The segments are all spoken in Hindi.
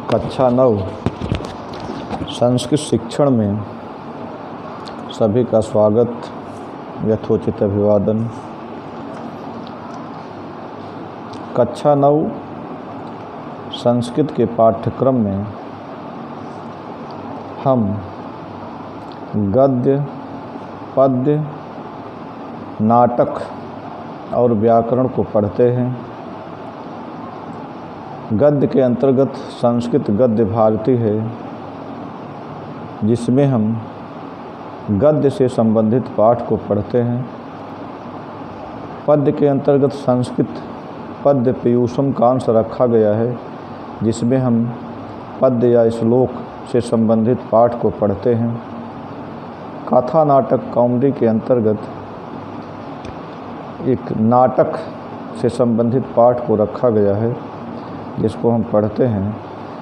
कक्षा 9 संस्कृत शिक्षण में सभी का स्वागत, यथोचित अभिवादन। कक्षा 9 संस्कृत के पाठ्यक्रम में हम गद्य, पद्य, नाटक और व्याकरण को पढ़ते हैं। गद्य के अंतर्गत संस्कृत गद्य भारती है, जिसमें हम गद्य से संबंधित पाठ को पढ़ते हैं। पद्य के अंतर्गत संस्कृत पद्य पीयूषम का अंश रखा गया है, जिसमें हम पद्य या श्लोक से संबंधित पाठ को पढ़ते हैं। कथा नाटक कौमुदी के अंतर्गत एक नाटक से संबंधित पाठ को रखा गया है, जिसको हम पढ़ते हैं।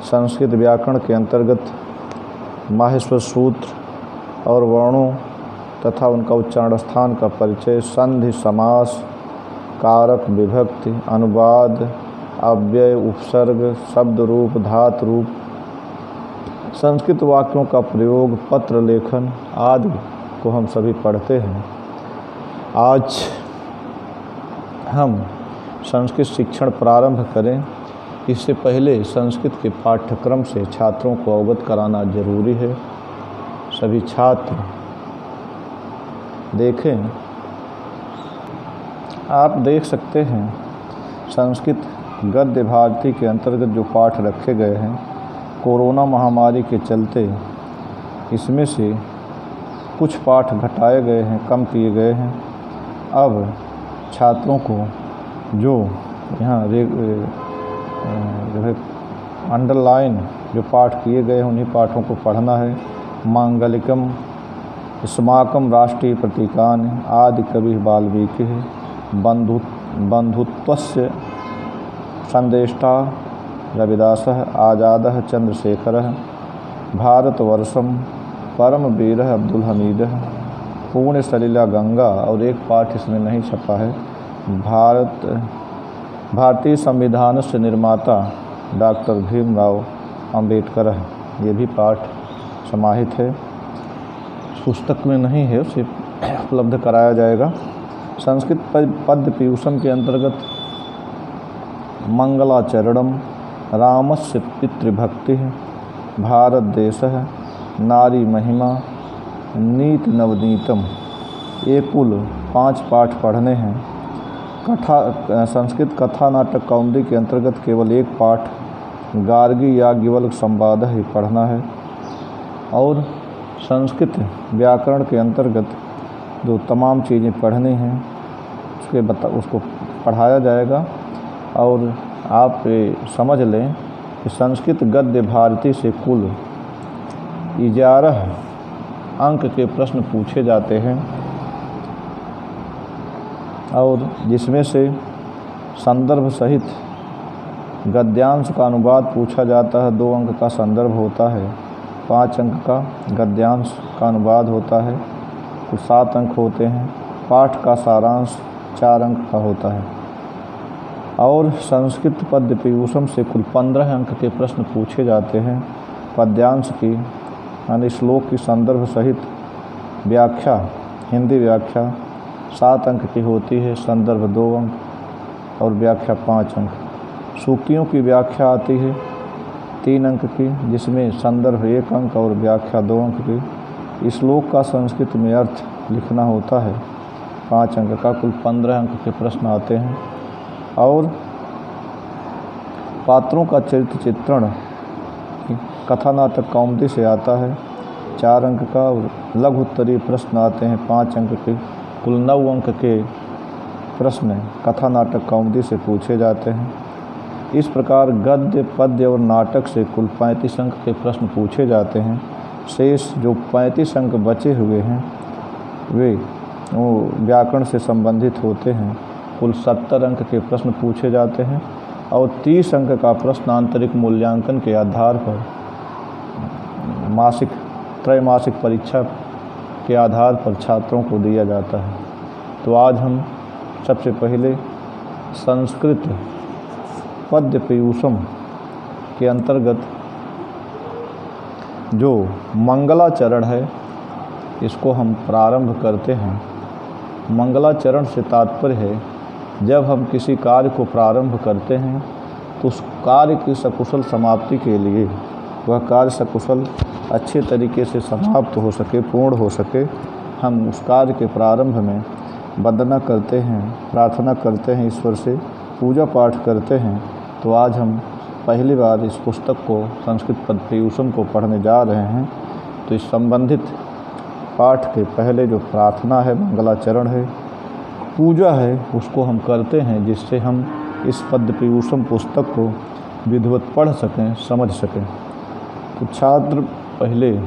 संस्कृत व्याकरण के अंतर्गत माहेश्वर सूत्र और वर्णों तथा उनका उच्चारण स्थान का परिचय, संधि, समास, कारक, विभक्ति, अनुवाद, अव्यय, उपसर्ग, शब्द रूप, धातु रूप, संस्कृत वाक्यों का प्रयोग, पत्र लेखन आदि को हम सभी पढ़ते हैं। आज हम संस्कृत शिक्षण प्रारंभ करें, इससे पहले संस्कृत के पाठ्यक्रम से छात्रों को अवगत कराना जरूरी है। सभी छात्र देखें, आप देख सकते हैं संस्कृत गद्य भारती के अंतर्गत जो पाठ रखे गए हैं, कोरोना महामारी के चलते इसमें से कुछ पाठ घटाए गए हैं, कम किए गए हैं। अब छात्रों को जो यहाँ जो है अंडरलाइन जो पाठ किए गए हैं, उन्हीं पाठों को पढ़ना है। मांगलिकम, स्माकम राष्ट्रीय प्रतीकानि आदि कवि वाल्मीकि है। बंधुत्वस्य संदेष्टा रविदासः, आजादः चंद्रशेखरः, भारतवर्षम परमवीरः अब्दुल हमीदः, पुण्य सलिला गंगा। और एक पाठ इसमें नहीं छपा है, भारतीय संविधान से निर्माता डॉक्टर भीमराव अंबेडकर है। ये भी पाठ समाहित है, पुस्तक में नहीं है, उसे उपलब्ध कराया जाएगा। संस्कृत पद्य पीयूषम के अंतर्गत मंगलाचरणम, रामस्य पितृभक्ति, भारत देश, नारी महिमा, नीति नवनीतम, ये कुल 5 पाठ पढ़ने हैं। संस्कृत कथा नाटक कौमुदी के अंतर्गत केवल एक पाठ गार्गी याज्ञवल्क्य संवाद ही पढ़ना है। और संस्कृत व्याकरण के अंतर्गत जो तमाम चीज़ें पढ़नी हैं उसको पढ़ाया जाएगा। और आप समझ लें कि संस्कृत गद्य भारती से कुल 11 अंक के प्रश्न पूछे जाते हैं, और जिसमें से संदर्भ सहित गद्यांश का अनुवाद पूछा जाता है। 2 अंक का संदर्भ होता है, 5 अंक का गद्यांश का अनुवाद होता है, कुल 7 अंक होते हैं। पाठ का सारांश 4 अंक का होता है। और संस्कृत पद्य पीयूषम से कुल 15 अंक के प्रश्न पूछे जाते हैं। पद्यांश की यानी श्लोक की संदर्भ सहित व्याख्या, हिंदी व्याख्या 7 अंक की होती है, संदर्भ 2 अंक और व्याख्या 5 अंक। सूक्तियों की व्याख्या आती है 3 अंक की, जिसमें संदर्भ 1 अंक और व्याख्या 2 अंक की। श्लोक का संस्कृत में अर्थ लिखना होता है 5 अंक का। कुल 15 अंक के प्रश्न आते हैं। और पात्रों का चरित्र चित्रण कथा नाटक कौमुदी से आता है 4 अंक का, और लघु उत्तरीय प्रश्न आते हैं 5 अंक के। कुल 9 अंक के प्रश्न कथा नाटक कौमुदी से पूछे जाते हैं। इस प्रकार गद्य, पद्य और नाटक से कुल 35 अंक के प्रश्न पूछे जाते हैं। शेष जो 35 अंक बचे हुए हैं वे व्याकरण से संबंधित होते हैं। कुल 70 अंक के प्रश्न पूछे जाते हैं, और 30 अंक का प्रश्न आंतरिक मूल्यांकन के आधार पर त्रैमासिक परीक्षा के आधार पर छात्रों को दिया जाता है। तो आज हम सबसे पहले संस्कृत पद्य पीयूषम के अंतर्गत जो मंगलाचरण है इसको हम प्रारंभ करते हैं। मंगलाचरण से तात्पर्य है जब हम किसी कार्य को प्रारंभ करते हैं तो उस कार्य की सकुशल समाप्ति के लिए, वह कार्य सकुशल अच्छे तरीके से समाप्त हो सके, पूर्ण हो सके, हम उस कार्य के प्रारंभ में वंदना करते हैं, प्रार्थना करते हैं, ईश्वर से पूजा पाठ करते हैं। तो आज हम पहली बार इस पुस्तक को, संस्कृत पद्य पीयूषम को पढ़ने जा रहे हैं। तो इस संबंधित पाठ के पहले जो प्रार्थना है, मंगलाचरण है, पूजा है, उसको हम करते हैं, जिससे हम इस पद्य पीयूषम पुस्तक को विधिवत पढ़ सकें, समझ सकें। तो छात्र पहले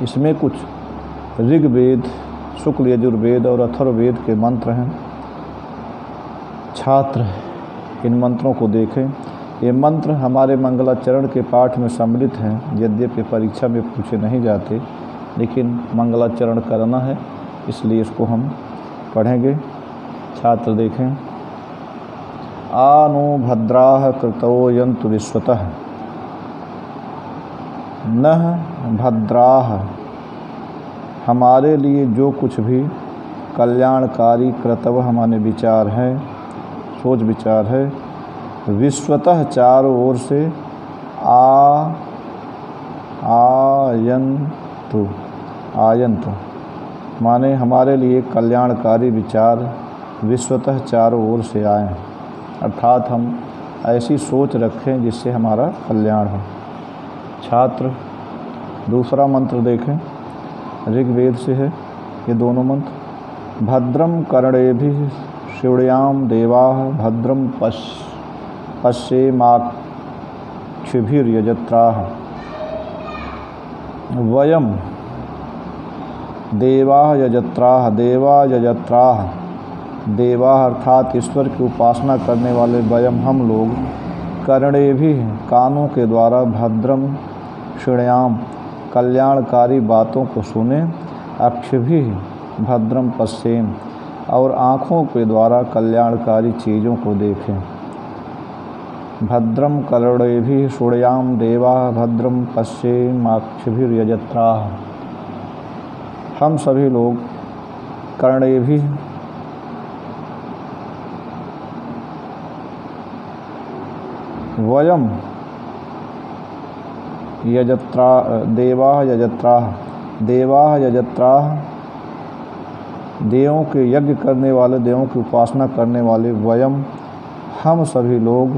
इसमें कुछ ऋग्वेद, शुक्ल यजुर्वेद और अथर्ववेद के मंत्र हैं। छात्र इन मंत्रों को देखें। ये मंत्र हमारे मंगलाचरण के पाठ में सम्मिलित हैं। यद्यपि परीक्षा में पूछे नहीं जाते, लेकिन मंगलाचरण करना है, इसलिए इसको हम पढ़ेंगे। छात्र देखें। आ नो भद्राः कृतो यन्तु विश्वतः, नः भद्राः, हमारे लिए जो कुछ भी कल्याणकारी कर्तव्य हमारे विचार हैं, सोच विचार है, विश्वतः चारों ओर से आयंतु माने हमारे लिए कल्याणकारी विचार विश्वतः चारों ओर से आएँ, अर्थात हम ऐसी सोच रखें जिससे हमारा कल्याण हो। छात्र दूसरा मंत्र देखें, ऋग्वेद से है ये दोनों मंत्र। भद्रम कर्णेभिः शृणुयाम देवाः, भद्रम पश्येमाक्षिभिर्यजत्राः, वयम देवाः यजत्राः, देवाः अर्थात ईश्वर की उपासना करने वाले वयम हम लोग, कर्णेभिः कानों के द्वारा, भद्रम शृणुयाम कल्याणकारी बातों को सुने, अक्षिभिः भद्रम पश्येम और आँखों के द्वारा कल्याणकारी चीज़ों को देखें। भद्रम कर्णेभिः शृणुयाम देवाः, भद्रम पश्येमाक्षिभिर्यजत्राः, हम सभी लोग कर्णेभिः वयम देवाः यजत्राः, देवों के यज्ञ करने वाले, देवों की उपासना करने वाले, वयम हम सभी लोग,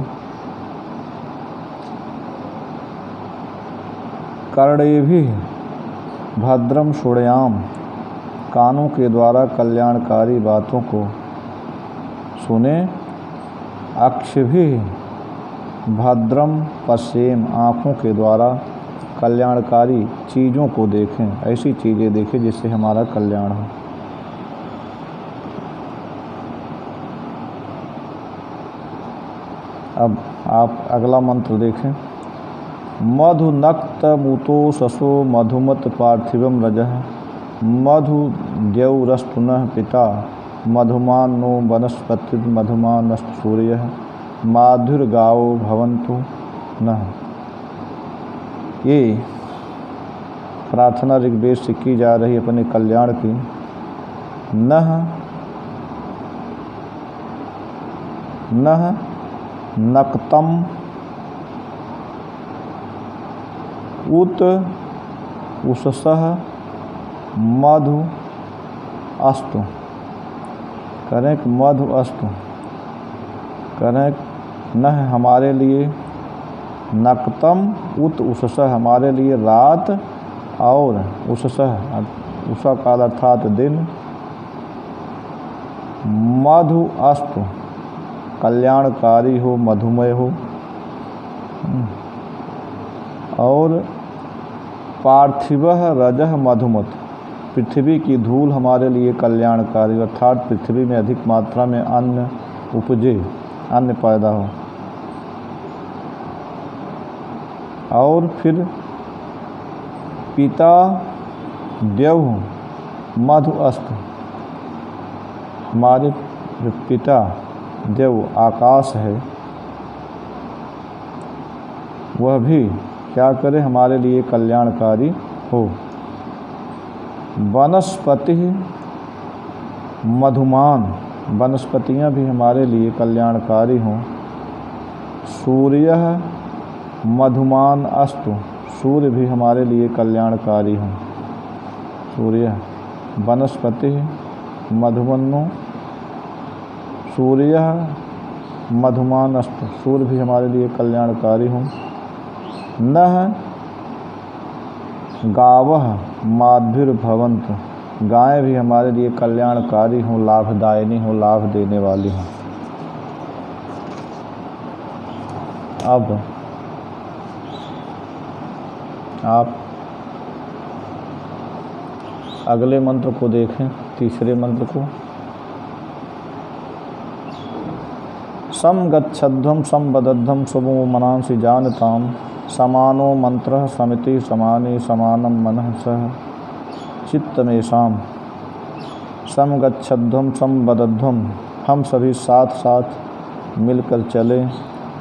कर्णेभिः भद्रम शृणुयाम कानों के द्वारा कल्याणकारी बातों को सुने, अक्षिभिः भद्रम पश्येम आँखों के द्वारा कल्याणकारी चीज़ों को देखें, ऐसी चीज़ें देखें जिससे हमारा कल्याण हो। अब आप अगला मंत्र देखें। मधु नक्त मुतो ससो मधुमत पार्थिवम रजः, मधु द्यौरस्तुनः पिता, मधुमान नो वनस्पति मधुमानस्तु सूर्यः, माधुर्गावो भवन्तु नः। ये प्रार्थना ऋग्वेद से की जा रही अपने कल्याण की। नः नक्तम उत उससः मधु अस्तु, करें मधु अस्तु, करें नह हमारे लिए, नक्तम उत उससः हमारे लिए रात, और उससः उषा काल अर्थात दिन, मधु अस्तु कल्याणकारी हो, मधुमय हो, और पार्थिवः रजः मधुमत, पृथ्वी की धूल हमारे लिए कल्याणकारी, अर्थात पृथ्वी में अधिक मात्रा में अन्न उपजे, अन्न पैदा हो। और फिर पिता द्यौः मधु अस्तु, हमारे पिता देव आकाश है वह भी क्या करे हमारे लिए कल्याणकारी हो। वनस्पति मधुमान, वनस्पतियाँ भी हमारे लिए कल्याणकारी हों। सूर्य मधुमान अस्तु, सूर्य भी हमारे लिए कल्याणकारी हों। सूर्य वनस्पति मधुमन्नो सूर्य मधुमान अस्तु, सूर्य भी हमारे लिए कल्याणकारी हों। नः गावः माद्भिर्भवन्तु, गायें भी हमारे लिए कल्याणकारी हों, लाभदायिनी हों, लाभ देने वाली हों। अब आप अगले मंत्र को देखें, तीसरे मंत्र को। सम गच्छध्वं संवदध्वं शुभो मनांसि जानताम, समानो मंत्रः समिति समाने समानं मनः सह चित्तमेषाम्। सम गच्छध्वं संवदध्वं, हम सभी साथ साथ मिलकर चलें।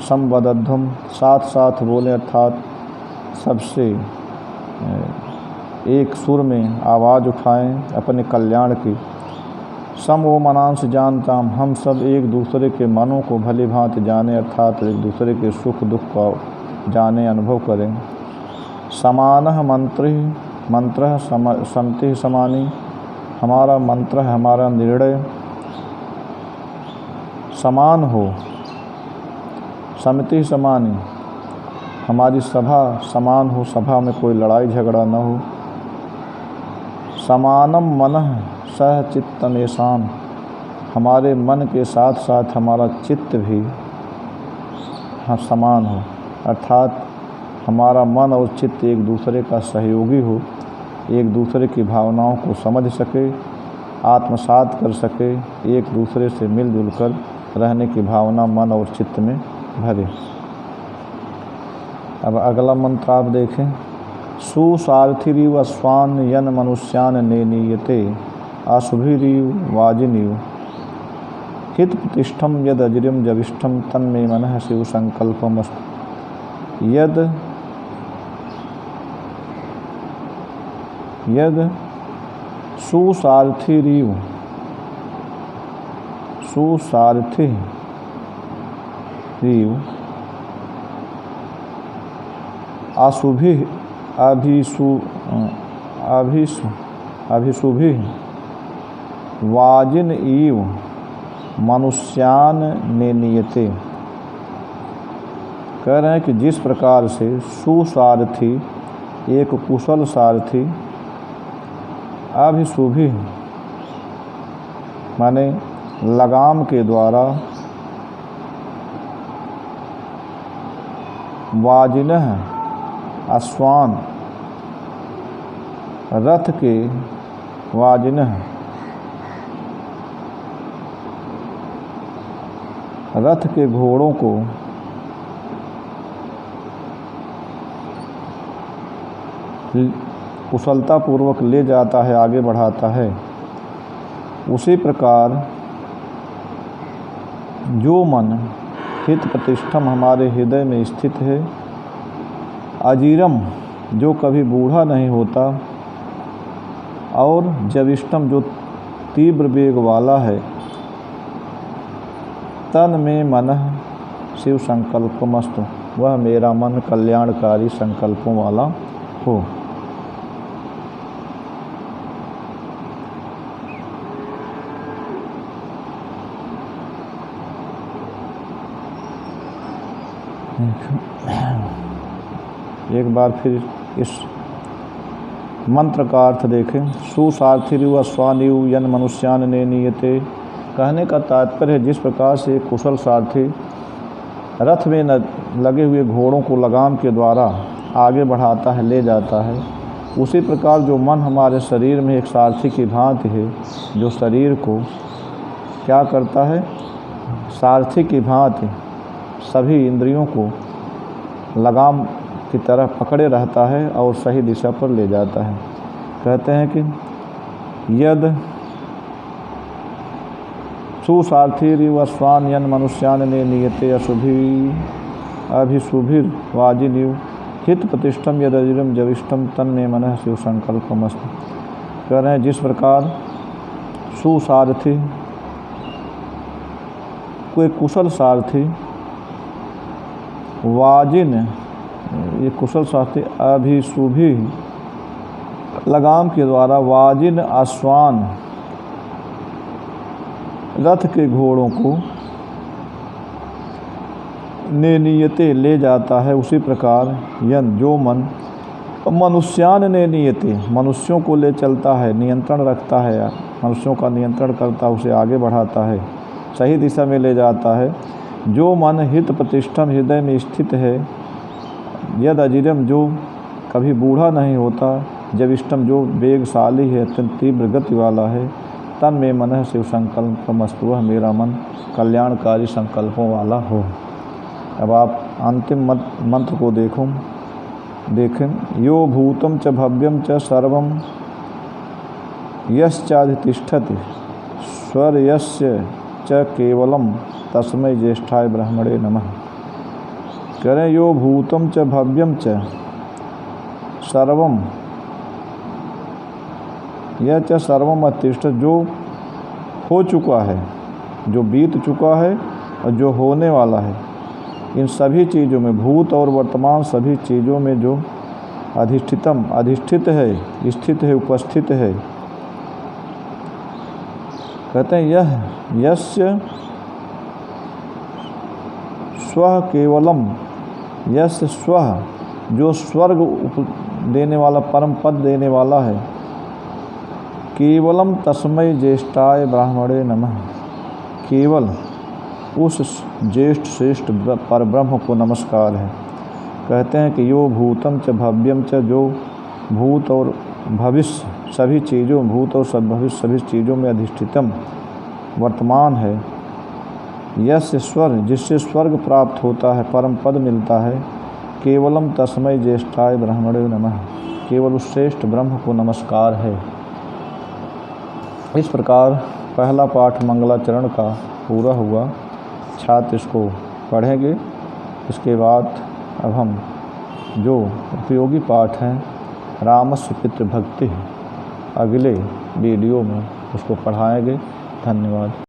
संवदध्वं, साथ साथ बोलें, अर्थात सबसे एक सुर में आवाज़ उठाएं अपने कल्याण की। सम ओ मनांस जानताम, हम सब एक दूसरे के मनों को भली भांति जाने, अर्थात एक दूसरे के सुख दुख को जाने, अनुभव करें। समानः मंत्रः समिति समानी, हमारा मंत्र है, हमारा निर्णय समान हो। समिति समानी, हमारी सभा समान हो, सभा में कोई लड़ाई झगड़ा न हो। समानम मनः सह चित्तमेषाम्, हमारे मन के साथ साथ हमारा चित्त भी समान हो, अर्थात हमारा मन और चित्त एक दूसरे का सहयोगी हो, एक दूसरे की भावनाओं को समझ सके, आत्मसात कर सके, एक दूसरे से मिलजुल कर रहने की भावना मन और चित्त में भरे। अब अगला मंत्र आप देखें। सुसारथिरिव अश्वान यन मनुष्यान नेनीयते, अशुभिरिव वाजिनीव हित प्रतिष्ठम यद अजरिम जविष्ठम तन्मे मनः शिव संकल्पमस्तु। यद सुसारथिरिव, सुसारथि रिव अशुभि अभिशुभि वाजिन इव मनुष्यान नेनीयते। कह रहे हैं कि जिस प्रकार से सुसारथी, एक कुशल सारथी, अभिशुभि माने लगाम के द्वारा, वाजिनः अश्वान, रथ के वाजिनः, रथ के घोड़ों को कुशलतापूर्वक ले जाता है, आगे बढ़ाता है। उसी प्रकार जो मन हित प्रतिष्ठम हमारे हृदय में स्थित है, अजीरम जो कभी बूढ़ा नहीं होता, और जविष्टम जो तीव्र वेग वाला है, तन में मनः शिव संकल्पमस्तु, वह मेरा मन कल्याणकारी संकल्पों वाला हो। एक बार फिर इस मंत्र का अर्थ देखें। सुसारथिरिव अश्वानिव यन मनुष्यान नेनीयते, कहने का तात्पर्य है जिस प्रकार से कुशल सारथी रथ में लगे हुए घोड़ों को लगाम के द्वारा आगे बढ़ाता है, ले जाता है, उसी प्रकार जो मन हमारे शरीर में एक सारथी की भांति है, जो शरीर को क्या करता है, सारथी की भांति सभी इंद्रियों को लगाम की तरह पकड़े रहता है और सही दिशा पर ले जाता है। कहते हैं कि यद सुसारथिरिव अश्वान यन मनुष्यान ने नियते अभिशुभिर वाजिनिव हित प्रतिष्ठम यदजिरम जविष्टम तन में मन शिव संकल्पमस्तु। कह रहे हैं जिस प्रकार सुसारथी कोई कुशल सारथी वाजिन ये कुशल सारथी अभिशुभि लगाम के द्वारा वाजिन अश्वान रथ के घोड़ों को नियते ले जाता है, उसी प्रकार यन जो मन मनुष्यान ने नियते मनुष्यों को ले चलता है, नियंत्रण रखता है, मनुष्यों का नियंत्रण करता है, उसे आगे बढ़ाता है, सही दिशा में ले जाता है। जो मन हित प्रतिष्ठम हृदय में स्थित है, यद अजिरम जो कभी बूढ़ा नहीं होता, जब इष्टम जो वेगशाली है, अत्यंत तीव्र गति वाला है, तन में मन शिव संकल्पमस्तु वह मेरा मन कल्याणकारी संकल्पों वाला हो। अब आप अंतिम मंत्र को देखें। यो भूतम च भव्यम च सर्वम यश्चाधितिष्ठति स्वर्यस्य च केवलम तस्मै ज्येष्ठाय ब्रह्मणे नमः। करें यो भूतम च भव्यम च सर्वम यह च सर्वम अतिष्ठ जो हो चुका है, जो बीत चुका है और जो होने वाला है, इन सभी चीज़ों में भूत और वर्तमान सभी चीज़ों में जो अधिष्ठित है, स्थित है, उपस्थित है। कहते हैं यह यस्य स्वः केवलम यस्य स्वः जो स्वर्ग देने वाला परम पद देने वाला है, केवलम तस्मै ज्येष्ठाय ब्राह्मणे नमः केवल उस ज्येष्ठ श्रेष्ठ परब्रह्म को नमस्कार है। कहते हैं कि यो भूतम च भव्यम च जो भूत और भविष्य सभी चीज़ों भूत और भविष्य सभी चीज़ों में अधिष्ठितम वर्तमान है, यस्य स्वर्ग जिससे स्वर्ग प्राप्त होता है, परम पद मिलता है, केवलम तस्मै ज्येष्ठाय ब्रह्मणे नमः केवल उस श्रेष्ठ ब्रह्म को नमस्कार है। इस प्रकार पहला पाठ मंगलाचरण का पूरा हुआ। छात्र इसको पढ़ेंगे। इसके बाद अब हम जो उपयोगी पाठ हैं रामस्य पितृभक्ति अगले वीडियो में उसको पढ़ाएंगे। धन्यवाद।